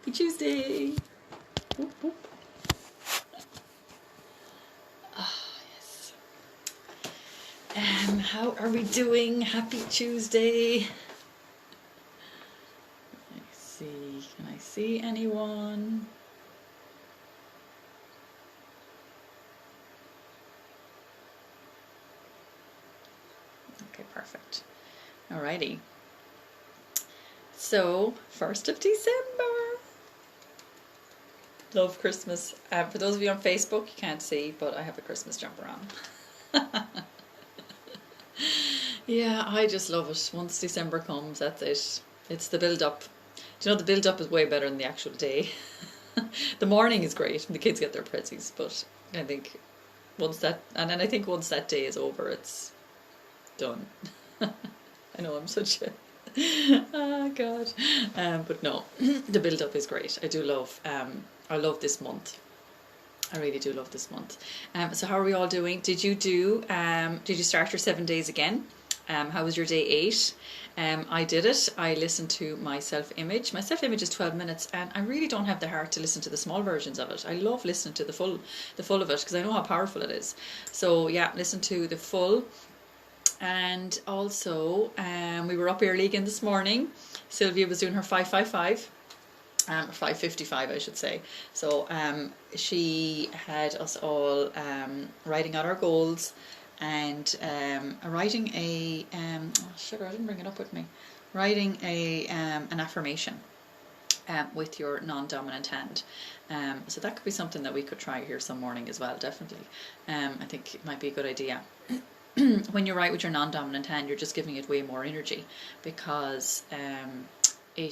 Happy Tuesday. Whoop, whoop. Yes. How are we doing? Happy Tuesday. Let's see. Can I see anyone? Okay, perfect. Alrighty. So, 1st of December. Love Christmas. For those of you on Facebook, you can't see, but I have a Christmas jumper on. Yeah, I just love it. Once December comes, that's it. It's the build-up. Do you know the build-up is way better than the actual day? The morning is great, and the kids get their prezzies, but I think once that day is over, it's done. I know I'm such a... Oh, God. But no, the build-up is great. I love this month. I really do love this month. So how are we all doing? Did you start your 7 days again? How was your day 8? I did it. I listened to my self-image. My self-image is 12 minutes, and I really don't have the heart to listen to the small versions of it. I love listening to the full of it, because I know how powerful it is. So yeah, listen to the full. And also, we were up early again this morning. Sylvia was doing her 555. 555 I should say. So she had us all writing out our goals and writing a sugar, I didn't bring it up with me. Writing an affirmation with your non-dominant hand. So that could be something that we could try here some morning as well, definitely. I think it might be a good idea. When you write with your non-dominant hand, you're just giving it way more energy, because you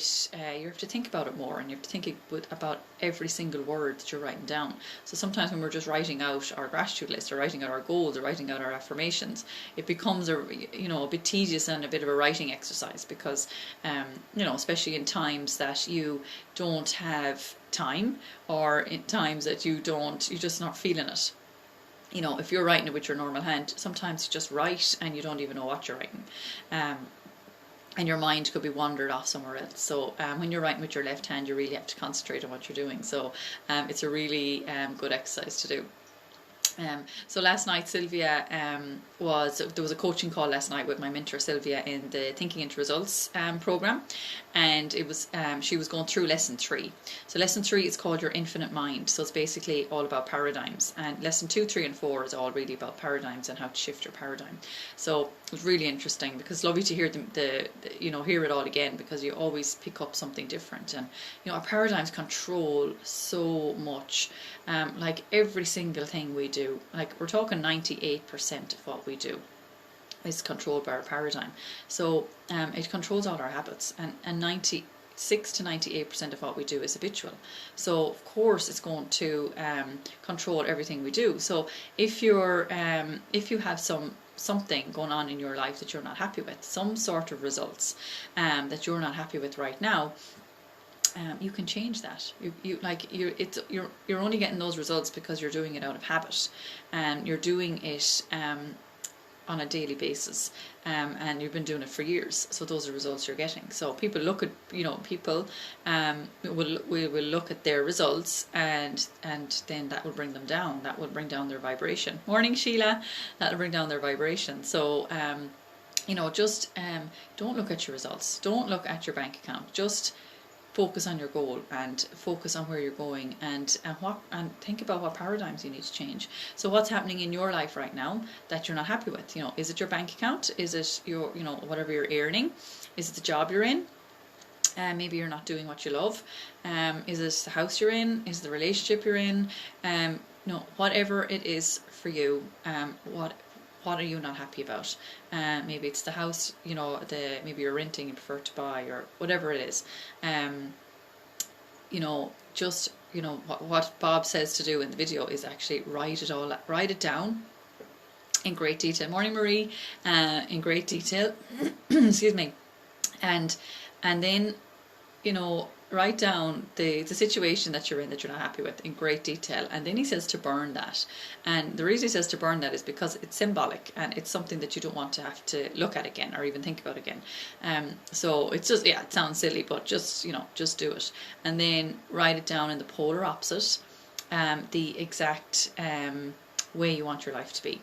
have to think about it more, and you have to think about every single word that you're writing down. So sometimes when we're just writing out our gratitude list, or writing out our goals, or writing out our affirmations, it becomes a bit tedious and a bit of a writing exercise, because especially in times that you don't have time, or in times that you're just not feeling it. If you're writing it with your normal hand, sometimes you just write and you don't even know what you're writing. And your mind could be wandered off somewhere else. So when you're writing with your left hand, you really have to concentrate on what you're doing. So it's a really good exercise to do. So last night, Sylvia there was a coaching call last night with my mentor Sylvia in the Thinking into Results program, and it was she was going through lesson 3. So lesson 3 is called Your Infinite Mind. So it's basically all about paradigms, and lesson 2, 3, and 4 is all really about paradigms and how to shift your paradigm. So it was really interesting, because it's lovely to hear hear it all again, because you always pick up something different. And our paradigms control so much, like every single thing we do. Like we're talking 98% of what we do is controlled by our paradigm. So it controls all our habits, and 96 to 98% of what we do is habitual. So of course it's going to control everything we do. So if you have something going on in your life that you're not happy with, some sort of results that you're not happy with right now, you can change that. You're only getting those results because you're doing it out of habit, and you're doing it on a daily basis, and you've been doing it for years. So those are results you're getting. So people look at people will look at their results, and then that will bring them down. That will bring down their vibration. Morning, Sheila. That will bring down their vibration. So just don't look at your results. Don't look at your bank account. Just focus on your goal, and focus on where you're going, and think about what paradigms you need to change. So what's happening in your life right now that you're not happy with? Is it your bank account? Is it your whatever you're earning? Is it the job you're in? Maybe you're not doing what you love. Is it the house you're in? Is it the relationship you're in? Whatever it is for you, what are you not happy about? Maybe it's the house, maybe you're renting, you prefer to buy, or whatever it is. What Bob says to do in the video is actually write it down in great detail. Morning, Marie. In great detail. Excuse me. And then write down the situation that you're in that you're not happy with in great detail, and then he says to burn that. And the reason he says to burn that is because it's symbolic and it's something that you don't want to have to look at again or even think about again. So it's just, yeah, it sounds silly, but just, just do it. And then write it down in the polar opposite, the exact way you want your life to be.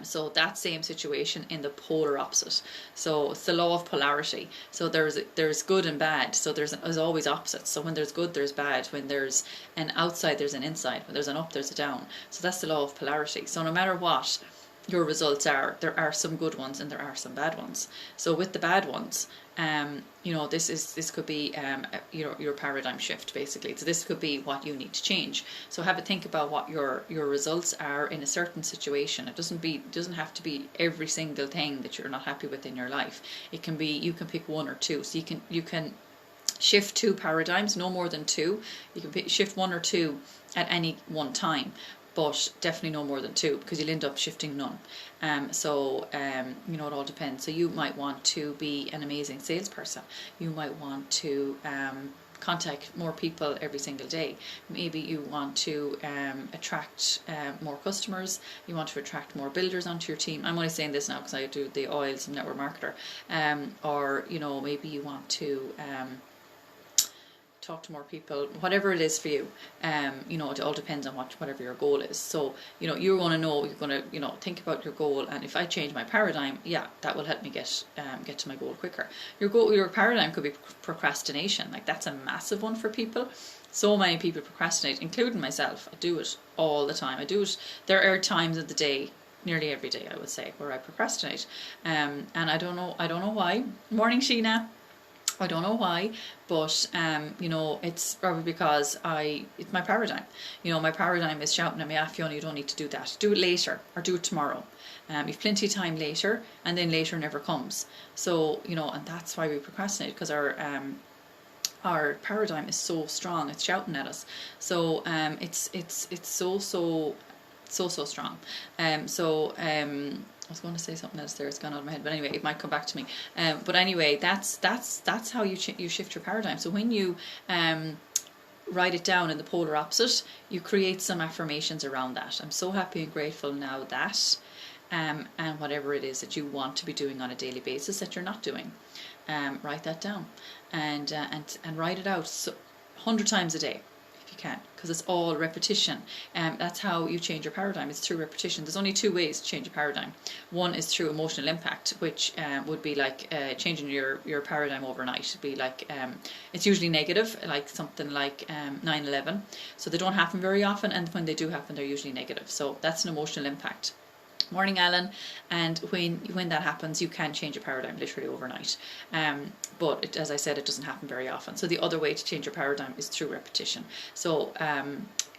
So that same situation in the polar opposite. So it's the law of polarity. So there's good and bad. So there's always opposites. So when there's good, there's bad. When there's an outside, there's an inside. When there's an up, there's a down. So that's the law of polarity. So no matter what your results are, there are some good ones and there are some bad ones. So with the bad ones, this could be your paradigm shift, basically. So this could be what you need to change. So have a think about what your results are in a certain situation. It doesn't have to be every single thing that you're not happy with in your life. It can be, you can pick one or two. So you can shift 2 paradigms, no more than 2. You can shift 1 or 2 at any one time, but definitely no more than 2, because you'll end up shifting none. It all depends. So you might want to be an amazing salesperson. You might want to contact more people every single day. Maybe you want to attract more customers. You want to attract more builders onto your team. I'm only saying this now because I do the oils and network marketer. Or maybe you want to talk to more people, whatever it is for you. It all depends on whatever your goal is. So you're going to think about your goal, and if I change my paradigm, that will help me get to my goal quicker. Your paradigm could be procrastination. Like, that's a massive one for people. So many people procrastinate, including myself. I do it all the time. There are times of the day, nearly every day, I would say, where I procrastinate, and I don't know why. Morning, Sheena. I don't know why, but it's probably because it's my paradigm. My paradigm is shouting at me, Fiona, you don't need to do that. Do it later, or do it tomorrow. You've plenty of time later, and then later never comes. So, and that's why we procrastinate, because our paradigm is so strong. It's shouting at us. So it's so strong. I was going to say something else there. It's gone out of my head, but anyway, it might come back to me. But anyway, that's how you shift your paradigm. So when you write it down in the polar opposite, you create some affirmations around that. I'm so happy and grateful now that, and whatever it is that you want to be doing on a daily basis that you're not doing, write that down, and write it out 100 times a day. You can, because it's all repetition. That's how you change your paradigm. It's through repetition. There's only 2 ways to change a paradigm. One is through emotional impact, which would be like changing your paradigm overnight. It'd be like it's usually negative, like something like 9/11. So they don't happen very often, and when they do happen, they're usually negative. So that's an emotional impact. Morning, Alan. And when that happens, you can change your paradigm literally overnight. But as I said, it doesn't happen very often. So the other way to change your paradigm is through repetition. So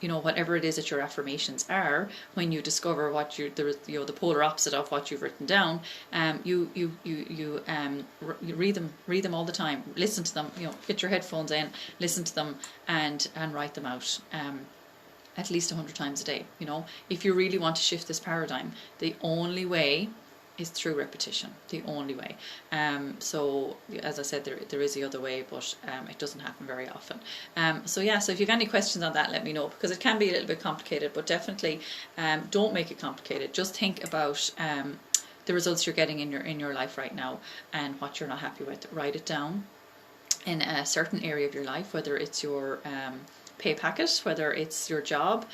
whatever it is that your affirmations are, when you discover what the polar opposite of what you've written down, you read them all the time. Listen to them. Get your headphones in, listen to them, and write them out. At least 100 times a day. If you really want to shift this paradigm, the only way is through repetition. The only way. So as I said, there is the other way, but it doesn't happen very often. So if you've any questions on that, let me know, because it can be a little bit complicated, but definitely don't make it complicated. Just think about the results you're getting in your life right now and what you're not happy with. Write it down in a certain area of your life, whether it's your pay packet, whether it's your job,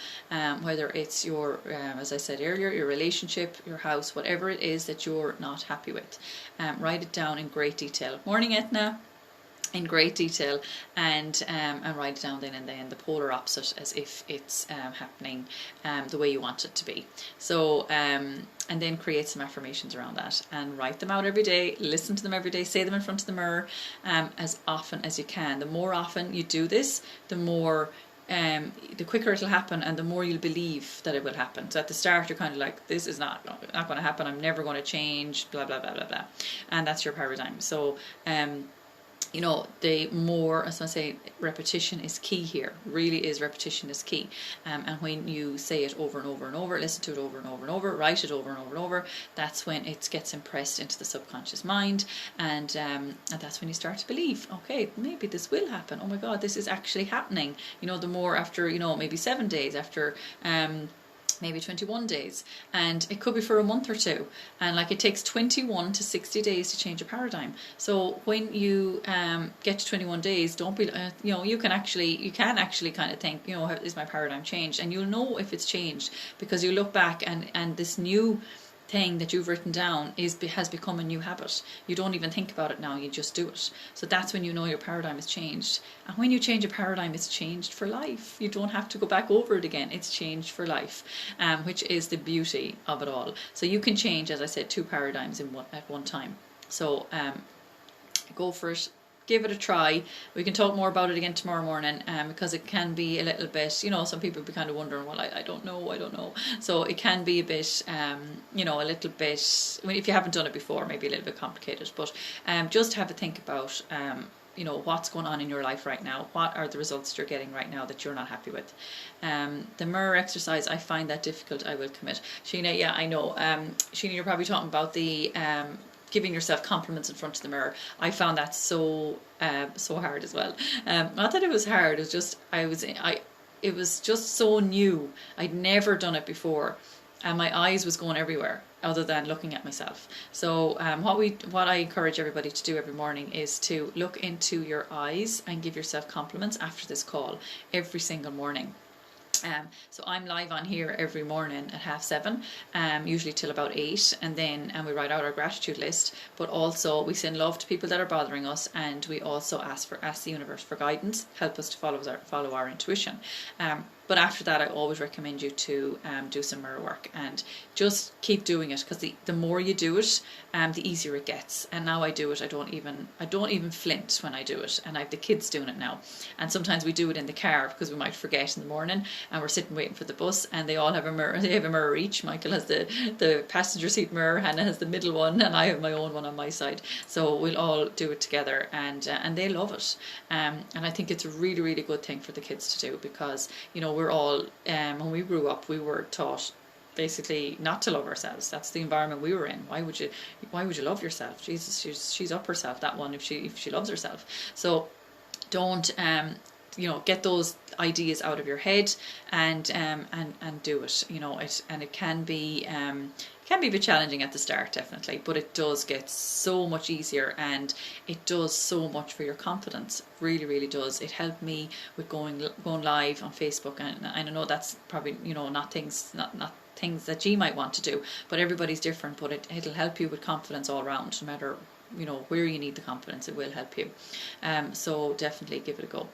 whether it's your, as I said earlier, your relationship, your house, whatever it is that you're not happy with. Write it down in great detail. Morning, Etna. In great detail, and write it down then and then the polar opposite, as if it's happening the way you want it to be. So and then create some affirmations around that and write them out every day. Listen to them every day. Say them in front of the mirror as often as you can. The more often you do this, the more the quicker it'll happen, and the more you'll believe that it will happen. So at the start, you're kind of like, this is not going to happen. I'm never going to change. Blah blah blah blah blah, and that's your paradigm. So you know, the more, as I say, repetition is key here. Really is, repetition is key. And when you say it over and over and over, listen to it over and over and over, write it over and over and over, that's when it gets impressed into the subconscious mind, and that's when you start to believe, okay, maybe this will happen. Oh my God, this is actually happening. You know, the more after, you know, maybe 7 days, after maybe 21 days, and it could be for a month or two, and like it takes 21 to 60 days to change a paradigm. So when you get to 21 days, don't be you know, you can actually kind of think, you know, is my paradigm changed? And you'll know if it's changed because you look back, and this new thing that you've written down has become a new habit. You don't even think about it now, you just do it. So that's when you know your paradigm has changed. And when you change a paradigm, it's changed for life. You don't have to go back over it again. It's changed for life, which is the beauty of it all. So you can change, as I said, 2 paradigms at one time. So go for it. Give it a try. We can talk more about it again tomorrow morning, because it can be a little bit, you know, some people be kind of wondering, well, I don't know. So it can be a bit, you know, a little bit, I mean, if you haven't done it before, maybe a little bit complicated, but just have a think about, you know, what's going on in your life right now. What are the results you're getting right now that you're not happy with? The mirror exercise, I find that difficult, I will commit. Sheena, yeah, I know. Sheena, you're probably talking about the giving yourself compliments in front of the mirror. I found that so hard as well. Not that it was hard, it was just it was just so new. I'd never done it before, and my eyes was going everywhere other than looking at myself. So what I encourage everybody to do every morning is to look into your eyes and give yourself compliments after this call every single morning. So I'm live on here every morning at 7:30, usually till about 8, and then we write out our gratitude list, but also we send love to people that are bothering us, and we also ask the universe for guidance, help us to follow our intuition. But after that, I always recommend you to do some mirror work and just keep doing it, because the more you do it, the easier it gets. And now I do it. I don't even flint when I do it, and I have the kids doing it now. And sometimes we do it in the car because we might forget in the morning, and we're sitting waiting for the bus, and they all have a mirror. They have a mirror each. Michael has the passenger seat mirror, Hannah has the middle one, and I have my own one on my side. So we'll all do it together, and they love it. And I think it's a really, really good thing for the kids to do, because, you know, we're all, when we grew up, we were taught basically not to love ourselves. That's the environment we were in. Why would you love yourself? Jesus, she's up herself, that one, if she loves herself. So don't you know, get those ideas out of your head and do it. You know, it can be a bit challenging at the start, definitely, but it does get so much easier, and it does so much for your confidence. Really, really does. It helped me with going live on Facebook, and I know that's probably, you know, not things that you might want to do, but everybody's different. But it'll help you with confidence all around, no matter, you know, where you need the confidence. It will help you. So definitely give it a go.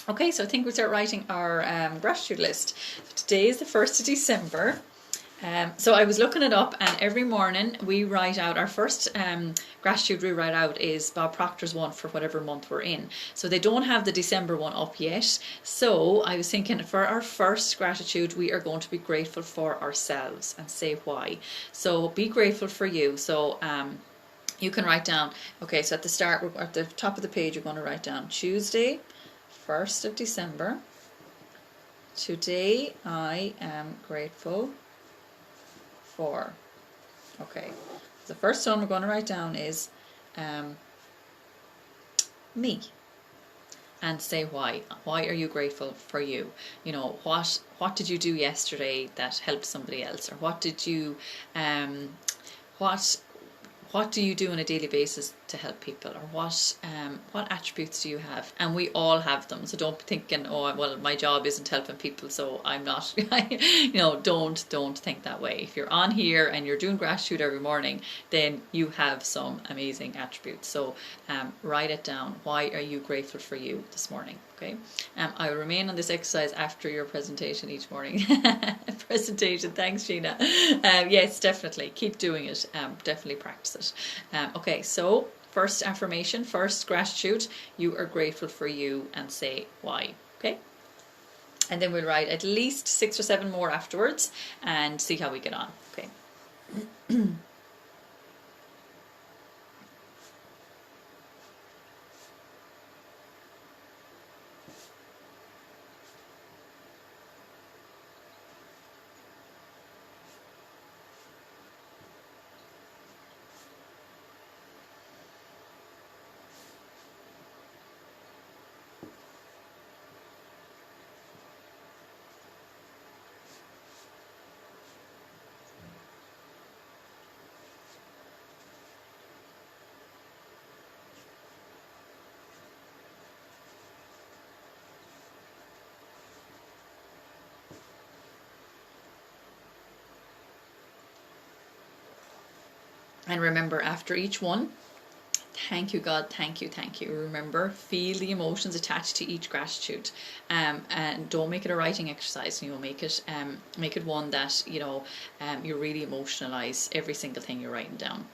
Okay, so I think we'll start writing our gratitude list. Today is the 1st of December. So I was looking it up, and every morning we write out our first gratitude we write out is Bob Proctor's one for whatever month we're in. So they don't have the December one up yet. So I was thinking, for our first gratitude, we are going to be grateful for ourselves, and say why. So be grateful for you. So you can write down, okay, so at the start, at the top of the page, you're going to write down Tuesday, 1st of December. Today I am grateful for. Okay, the first one we're going to write down is me, and say why. Why are you grateful for you? You know, what did you do yesterday that helped somebody else, or what did you what do you do on a daily basis to help people, or what attributes do you have? And we all have them, so don't be thinking, oh well, my job isn't helping people, so I'm not. You know, don't think that way. If you're on here and you're doing gratitude every morning, then you have some amazing attributes. So write it down. Why are you grateful for you this morning? Okay. I will remain on this exercise after your presentation each morning. Presentation, thanks Sheena. Yes, definitely keep doing it. Definitely practice it. Okay, so first affirmation, first gratitude, you are grateful for you, and say why. Okay, and then we'll write at least 6 or 7 more afterwards and see how we get on. Okay. And remember, after each one, thank you, God, thank you, thank you. Remember, feel the emotions attached to each gratitude, and don't make it a writing exercise. Make it one that you really emotionalize every single thing you're writing down.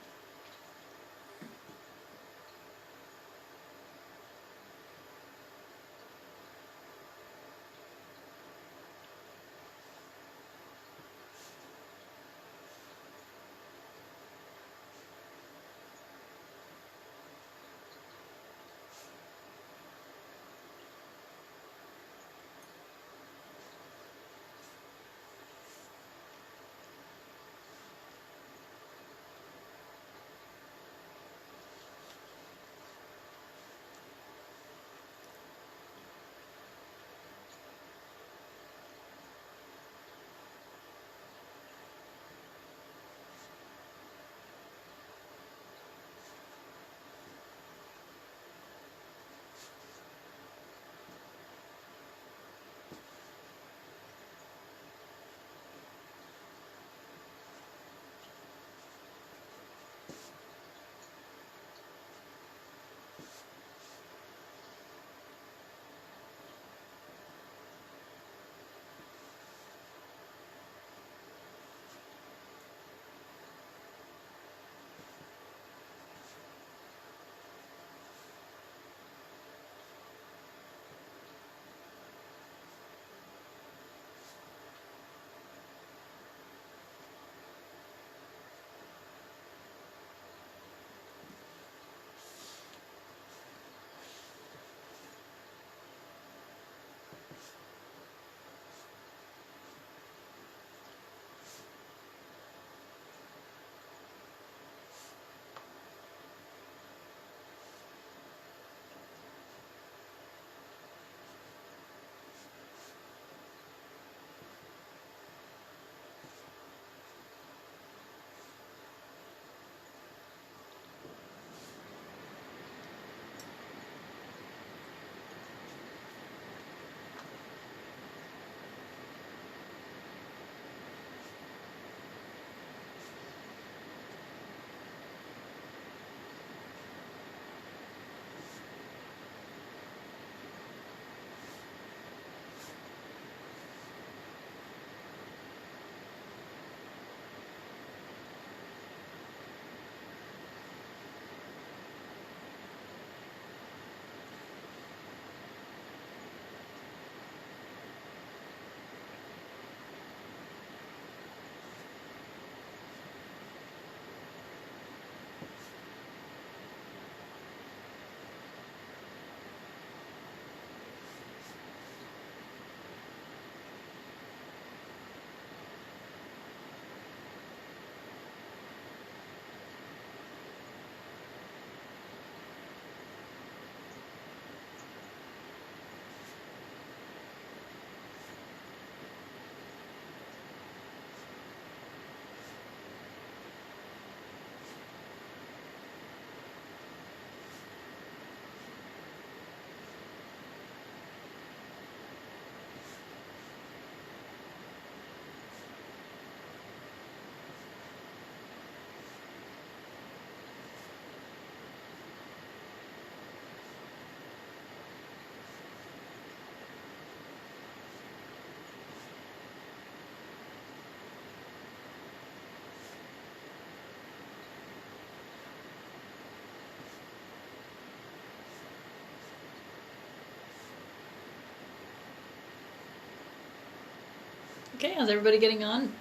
Okay, how's everybody getting on?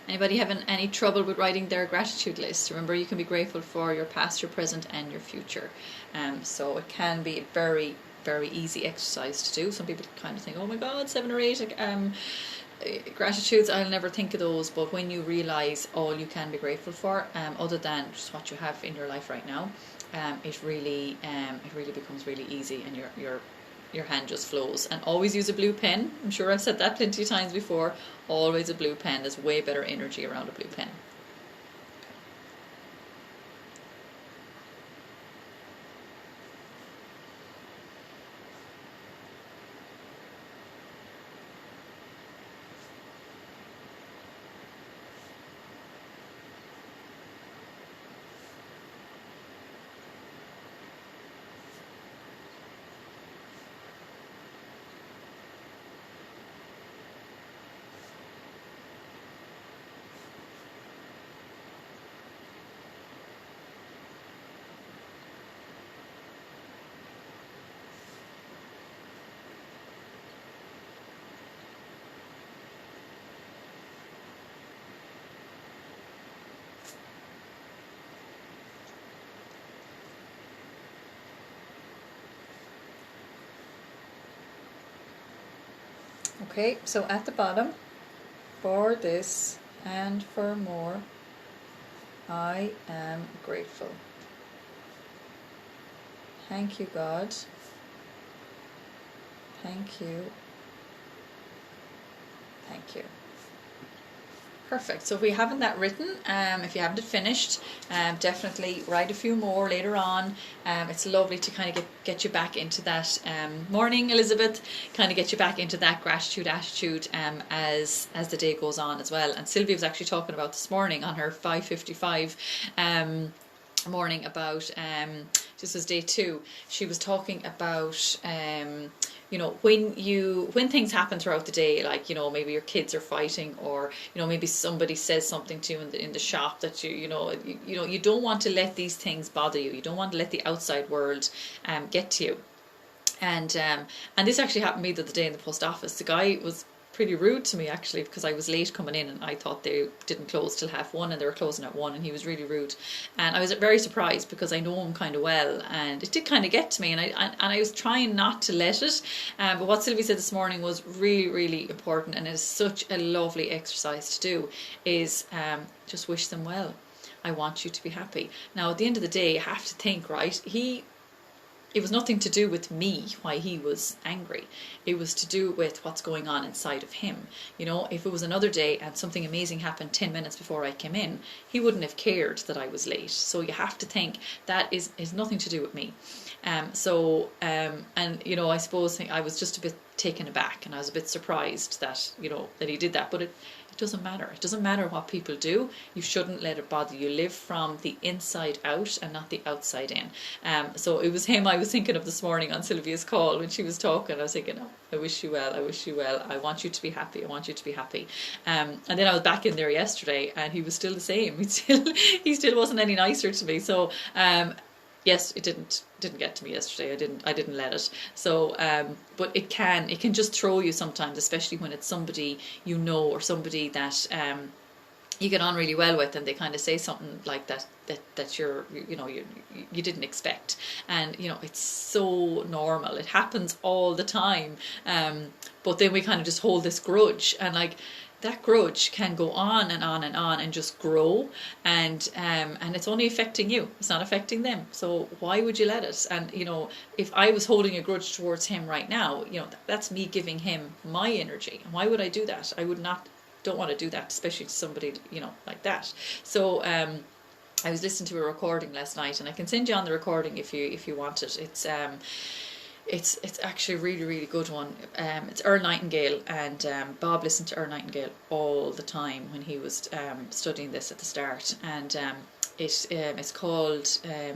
Anybody having any trouble with writing their gratitude list? Remember, you can be grateful for your past, your present, and your future. So it can be a very, very easy exercise to do. Some people kind of think, oh my God, 7 or 8 gratitudes, I'll never think of those. But when you realise all you can be grateful for, other than just what you have in your life right now, it really becomes really easy, and your hand just flows. And always use a blue pen. I'm sure I've said that plenty of times before. Always a blue pen. There's way better energy around a blue pen. Okay, so at the bottom, for this and for more, I am grateful. Thank you, God. Thank you. Thank you. Perfect. So if we haven't that written, if you haven't it finished, definitely write a few more later on. It's lovely to kind of get you back into that morning, Elizabeth, kind of get you back into that gratitude attitude as the day goes on as well. And Sylvia was actually talking about this morning on her 5:55 morning about this was day 2. She was talking about you know, when things happen throughout the day, like, you know, maybe your kids are fighting, or, you know, maybe somebody says something to you in the shop that you don't want to let these things bother you. You don't want to let the outside world get to you. And this actually happened to me the other day in the post office. The guy was pretty rude to me, actually, because I was late coming in and I thought they didn't close till 1:30 and they were closing at 1, and he was really rude. And I was very surprised because I know him kind of well, and it did kind of get to me, and I was trying not to let it. But what Sylvie said this morning was really, really important, and it is such a lovely exercise to do, is just wish them well. I want you to be happy. Now, at the end of the day, you have to think, right? It was nothing to do with me, why he was angry. It was to do with what's going on inside of him. You know, if it was another day and something amazing happened 10 minutes before I came in, he wouldn't have cared that I was late. So you have to think that is nothing to do with me. And you know, I suppose I was just a bit taken aback, and I was a bit surprised that, you know, that he did that. But it doesn't matter. It doesn't matter what people do. You shouldn't let it bother you. Live from the inside out and not the outside in. So it was him I was thinking of this morning on Sylvia's call when she was talking. I was thinking, oh, I wish you well. I wish you well. I want you to be happy. I want you to be happy. And then I was back in there yesterday, and he was still the same. He still wasn't any nicer to me. So yes, it didn't get to me yesterday. I didn't let it. So, but it can just throw you sometimes, especially when it's somebody you know, or somebody that you get on really well with, and they kind of say something like that you didn't expect. And, you know, it's so normal. It happens all the time. But then we kind of just hold this grudge, and like, that grudge can go on and on and on and just grow, and it's only affecting you. It's not affecting them. So why would you let it? And, you know, if I was holding a grudge towards him right now, you know, that's me giving him my energy. And why would I do that? I don't want to do that, especially to somebody, you know, like that. So I was listening to a recording last night, and I can send you on the recording if you want it. It's actually a really, really good one. It's Earl Nightingale, and Bob listened to Earl Nightingale all the time when he was studying this at the start. And it's called.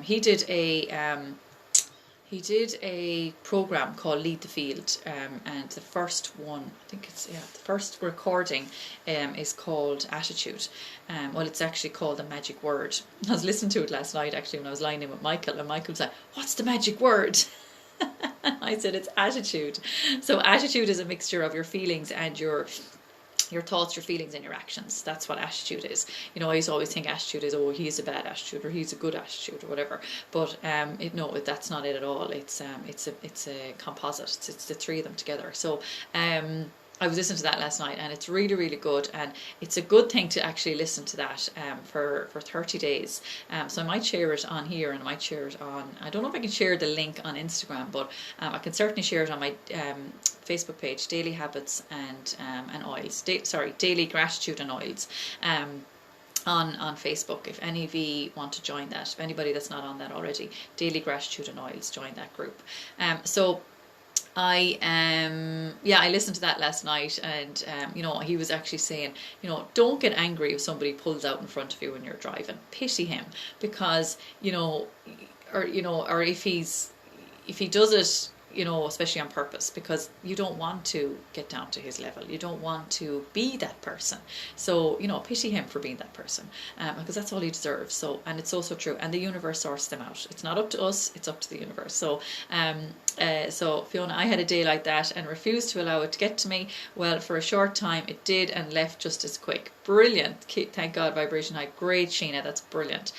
He did a program called Lead the Field, and the first one, I think the first recording is called Attitude. Well, it's actually called The Magic Word. I was listening to it last night, actually, when I was lying in with Michael, and Michael was like, "What's the magic word?" I said, it's attitude. So attitude is a mixture of your feelings and your thoughts, your feelings, and your actions. That's what attitude is. You know, I used to always think attitude is, oh, he's a bad attitude, or he's a good attitude, or whatever. But no, that's not it at all. It's a composite. It's the three of them together. So I was listening to that last night, and it's really, really good, and it's a good thing to actually listen to that for 30 days. So I might share it on here, and I might share it on, I don't know if I can share the link on Instagram, but I can certainly share it on my Facebook page, Daily Habits and Oils, Daily Gratitude and Oils. On Facebook, if any of you want to join that, if anybody that's not on that already, Daily Gratitude and Oils, join that group. So I listened to that last night, and you know, he was actually saying, you know, don't get angry if somebody pulls out in front of you when you're driving. Pity him, because or if he does it, you know, especially on purpose, because you don't want to get down to his level. You don't want to be that person. So, you know, pity him for being that person, because that's all he deserves. So, and it's also true. And the universe sorts them out. It's not up to us, it's up to the universe. So, so Fiona, I had a day like that and refused to allow it to get to me. Well, for a short time it did, and left just as quick. Brilliant. Thank God, vibration high. Great, Sheena, that's brilliant.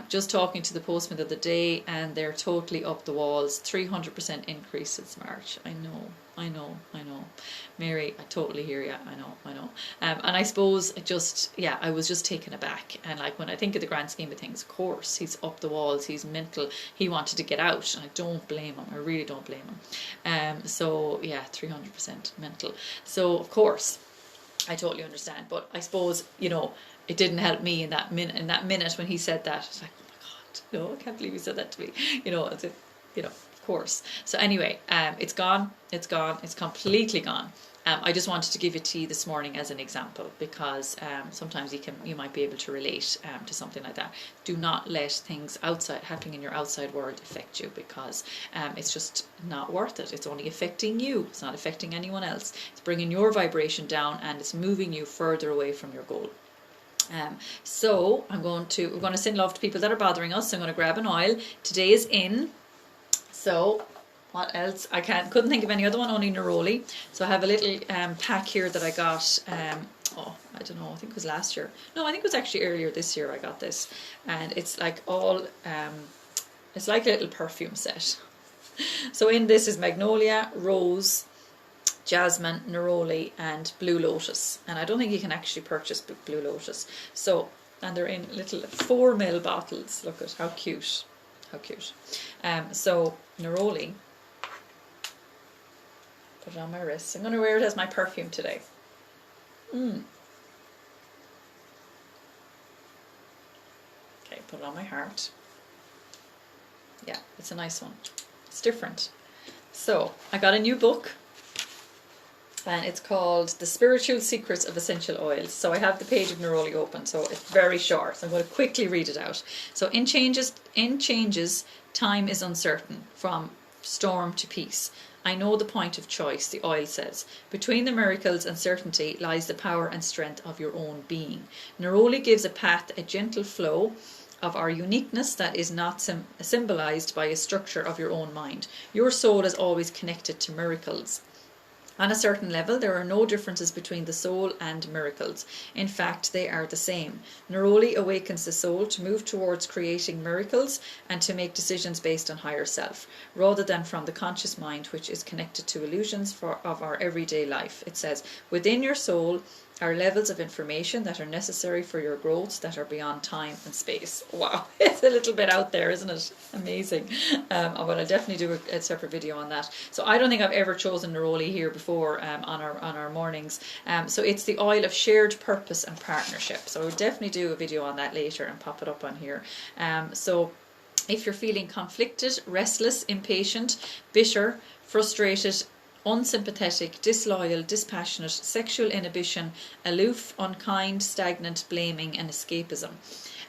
Just talking to the postman the other day, and they're totally up the walls. 300% increase since March. I know. I know. Mary, I totally hear you. I know. And I suppose it just, yeah, I was just taken aback. And like when I think of the grand scheme of things, of course, he's up the walls, he's mental, he wanted to get out, and I don't blame him. I really don't blame him. So yeah, 300% mental. So of course, I totally understand. But I suppose, you know, it didn't help me in that minute. In that minute when he said that, I was like, oh my God, no, I can't believe he said that to me. You know, as if, you know, of course. So anyway, it's gone. It's gone. It's completely gone. I just wanted to give it to you this morning as an example, because sometimes you might be able to relate to something like that. Do not let things happening in your outside world affect you, because it's just not worth it. It's only affecting you. It's not affecting anyone else. It's bringing your vibration down, and it's moving you further away from your goal. So we're going to send love to people that are bothering us. So I'm going to grab an oil. Today is in. So what else? I couldn't think of any other one, only neroli. So I have a little pack here that I got, I don't know, I think it was last year. No, I think it was actually earlier this year I got this. And it's like it's like a little perfume set. So in this is magnolia, rose, jasmine, neroli, and blue lotus. And I don't think you can actually purchase blue lotus. So, and they're in little 4 ml bottles. Look at how cute. How cute. So neroli, put it on my wrist. I'm going to wear it as my perfume today. Okay, put it on my heart. Yeah, it's a nice one. It's different. So I got a new book, and it's called The Spiritual Secrets of Essential Oils. So I have the page of neroli open, so it's very short. So I'm going to quickly read it out. So in changes, time is uncertain, from storm to peace. I know the point of choice, the oil says. Between the miracles and certainty lies the power and strength of your own being. Neroli gives a path, a gentle flow of our uniqueness that is not symbolized by a structure of your own mind. Your soul is always connected to miracles. On a certain level, there are no differences between the soul and miracles. In fact, they are the same. Neroli awakens the soul to move towards creating miracles and to make decisions based on higher self, rather than from the conscious mind, which is connected to illusions of our everyday life. It says, within your soul are levels of information that are necessary for your growth that are beyond time and space. Wow, it's a little bit out there, isn't it? Amazing. But I'll definitely do a separate video on that. So I don't think I've ever chosen neroli here before on our mornings. So it's the oil of shared purpose and partnership. So I'll definitely do a video on that later and pop it up on here. So if you're feeling conflicted, restless, impatient, bitter, frustrated, unsympathetic, disloyal, dispassionate, sexual inhibition, aloof, unkind, stagnant, blaming, and escapism.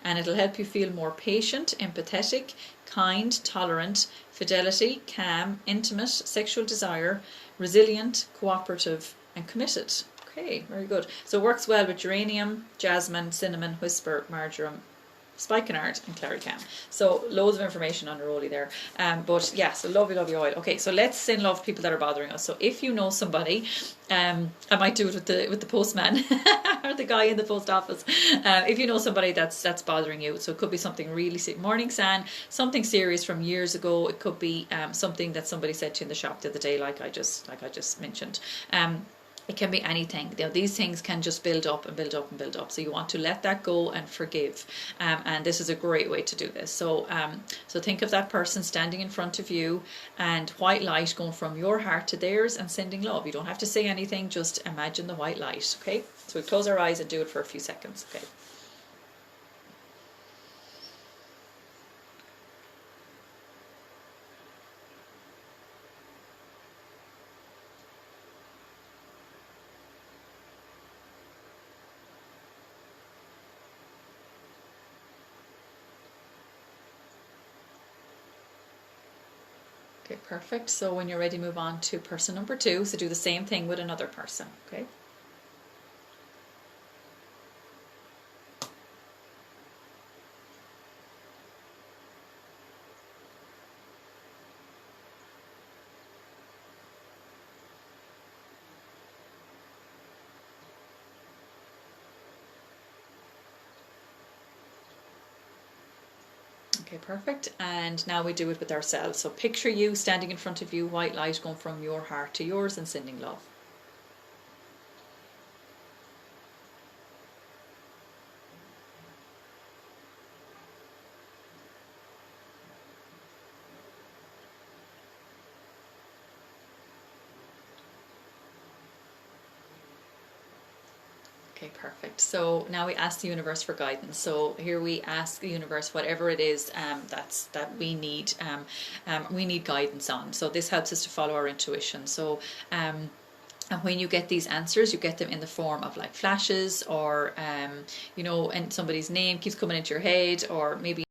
And it'll help you feel more patient, empathetic, kind, tolerant, fidelity, calm, intimate, sexual desire, resilient, cooperative, and committed. Okay, very good. So it works well with geranium, jasmine, cinnamon, whisper, marjoram, spikenard, and claricam. So loads of information on neroli there. But yeah, so lovely oil. Okay, so let's send love to people that are bothering us. So if you know somebody, I might do it with the postman or the guy in the post office. If you know somebody that's bothering you, so it could be something really morning San, something serious from years ago. It could be something that somebody said to you in the shop the other day, like I just mentioned. It can be anything. You know, these things can just build up and build up and build up. So you want to let that go and forgive. And this is a great way to do this. So so think of that person standing in front of you, and white light going from your heart to theirs and sending love. You don't have to say anything, just imagine the white light. Okay? So we close our eyes and do it for a few seconds. Okay? Okay, perfect. So when you're ready, move on to person number 2. So do the same thing with another person. Okay. Okay, perfect. And now we do it with ourselves. So picture you standing in front of you, white light going from your heart to yours and sending love. Okay, perfect. So now we ask the universe for guidance. So here we ask the universe whatever it is that we need guidance on. So this helps us to follow our intuition. So and when you get these answers, you get them in the form of like flashes, or and somebody's name keeps coming into your head, or maybe